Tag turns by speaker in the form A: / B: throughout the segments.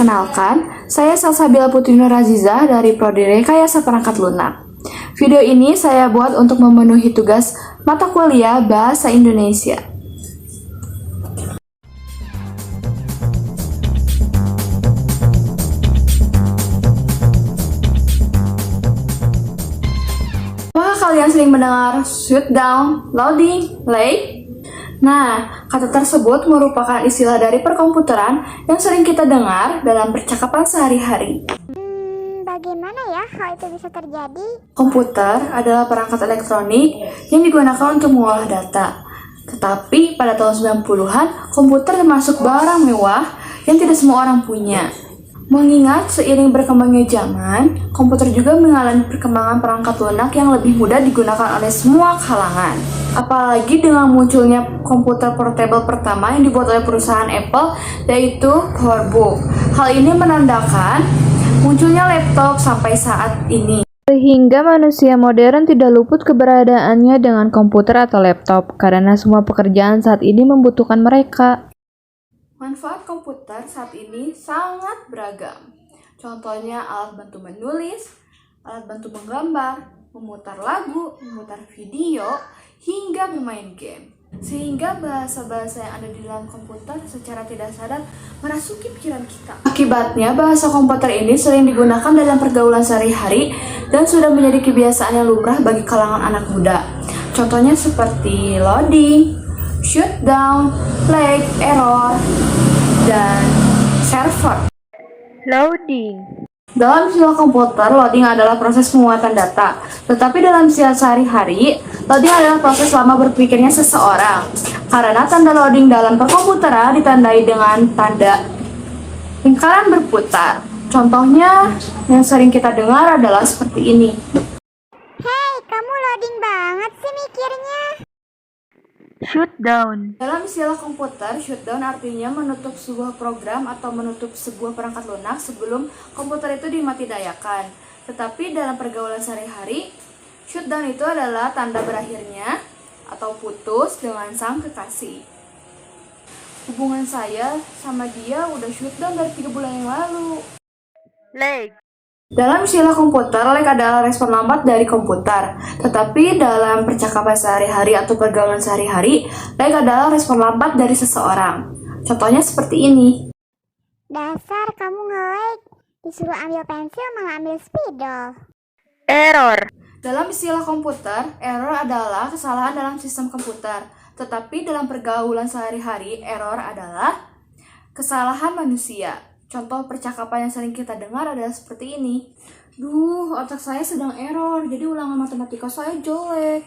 A: Perkenalkan, saya Salsabila Putri Nur Aziza dari Prodi Rekayasa Perangkat Lunak. Video ini saya buat untuk memenuhi tugas mata kuliah Bahasa Indonesia. Apakah kalian sering mendengar shutdown, loading, late? Nah, kata tersebut merupakan istilah dari perkomputeran yang sering kita dengar dalam percakapan sehari-hari.
B: Bagaimana ya hal itu bisa terjadi?
A: Komputer adalah perangkat elektronik yang digunakan untuk mengolah data. Tetapi pada tahun 90-an, komputer termasuk barang mewah yang tidak semua orang punya. Mengingat seiring berkembangnya zaman, komputer juga mengalami perkembangan perangkat lunak yang lebih mudah digunakan oleh semua kalangan. Apalagi dengan munculnya komputer portable pertama yang dibuat oleh perusahaan Apple, yaitu PowerBook. Hal ini menandakan munculnya laptop sampai saat ini.
C: Sehingga manusia modern tidak luput keberadaannya dengan komputer atau laptop, karena semua pekerjaan saat ini membutuhkan mereka.
A: Manfaat komputer saat ini sangat beragam. Contohnya alat bantu menulis, alat bantu menggambar, memutar lagu, memutar video, hingga bermain game. Sehingga bahasa-bahasa yang ada di dalam komputer secara tidak sadar merasuki pikiran kita. Akibatnya, bahasa komputer ini sering digunakan dalam pergaulan sehari-hari dan sudah menjadi kebiasaan yang lumrah bagi kalangan anak muda. Contohnya seperti loading, shutdown, flag, error, dan server.
C: Loading.
A: Dalam istilah komputer, loading adalah proses penguatan data. Tetapi dalam istilah sehari-hari, loading adalah proses lama berpikirnya seseorang. Karena tanda loading dalam perkomputeran ditandai dengan tanda lingkaran berputar. Contohnya yang sering kita dengar adalah seperti ini.
B: Hei, kamu loading banget sih mikirnya.
C: Shutdown.
A: Dalam istilah komputer, shutdown artinya menutup sebuah program atau menutup sebuah perangkat lunak sebelum komputer itu dimatidayakan. Tetapi dalam pergaulan sehari-hari, shutdown itu adalah tanda berakhirnya atau putus dengan sang kekasih. Hubungan saya sama dia udah shutdown dari 3 bulan yang lalu.
C: Lag.
A: Dalam istilah komputer, lag adalah respon lambat dari komputer. Tetapi dalam percakapan sehari-hari atau pergaulan sehari-hari, lag adalah respon lambat dari seseorang. Contohnya seperti ini.
B: Dasar kamu nge-lag. Disuruh ambil pensil malah ambil spidol.
C: Error.
A: Dalam istilah komputer, error adalah kesalahan dalam sistem komputer. Tetapi dalam pergaulan sehari-hari, error adalah kesalahan manusia. Contoh percakapan yang sering kita dengar adalah seperti ini. Duh, otak saya sedang error, jadi ulangan matematika saya jelek.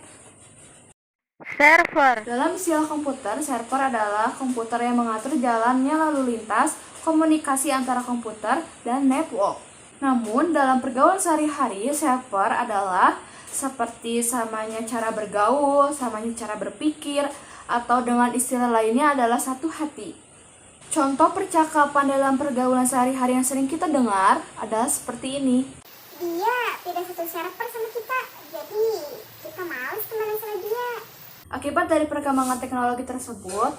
C: Server.
A: Dalam istilah komputer, server adalah komputer yang mengatur jalannya lalu lintas, komunikasi antara komputer dan network. Namun, dalam pergaulan sehari-hari, server adalah seperti samanya cara bergaul, samanya cara berpikir, atau dengan istilah lainnya adalah satu hati. Contoh percakapan dalam pergaulan sehari-hari yang sering kita dengar adalah seperti ini.
B: Dia tidak satu server sama kita, jadi kita males temenan sama dia.
A: Akibat dari perkembangan teknologi tersebut,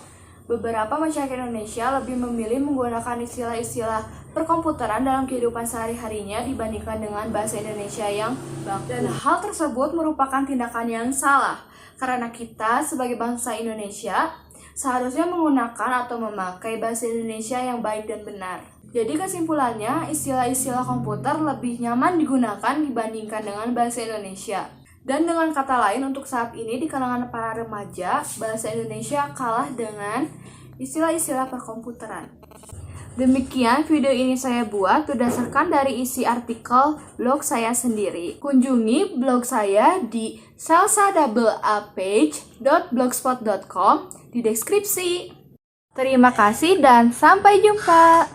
A: beberapa masyarakat Indonesia lebih memilih menggunakan istilah-istilah perkomputeran dalam kehidupan sehari-harinya dibandingkan dengan bahasa Indonesia yang baku. Dan hal tersebut merupakan tindakan yang salah, karena kita sebagai bangsa Indonesia seharusnya menggunakan atau memakai bahasa Indonesia yang baik dan benar. Jadi kesimpulannya, istilah-istilah komputer lebih nyaman digunakan dibandingkan dengan bahasa Indonesia. Dan dengan kata lain, untuk saat ini di kalangan para remaja, bahasa Indonesia kalah dengan istilah-istilah perkomputeran. Demikian video ini saya buat berdasarkan dari isi artikel blog saya sendiri. Kunjungi blog saya di salsadableapage.blogspot.com di deskripsi. Terima kasih dan sampai jumpa.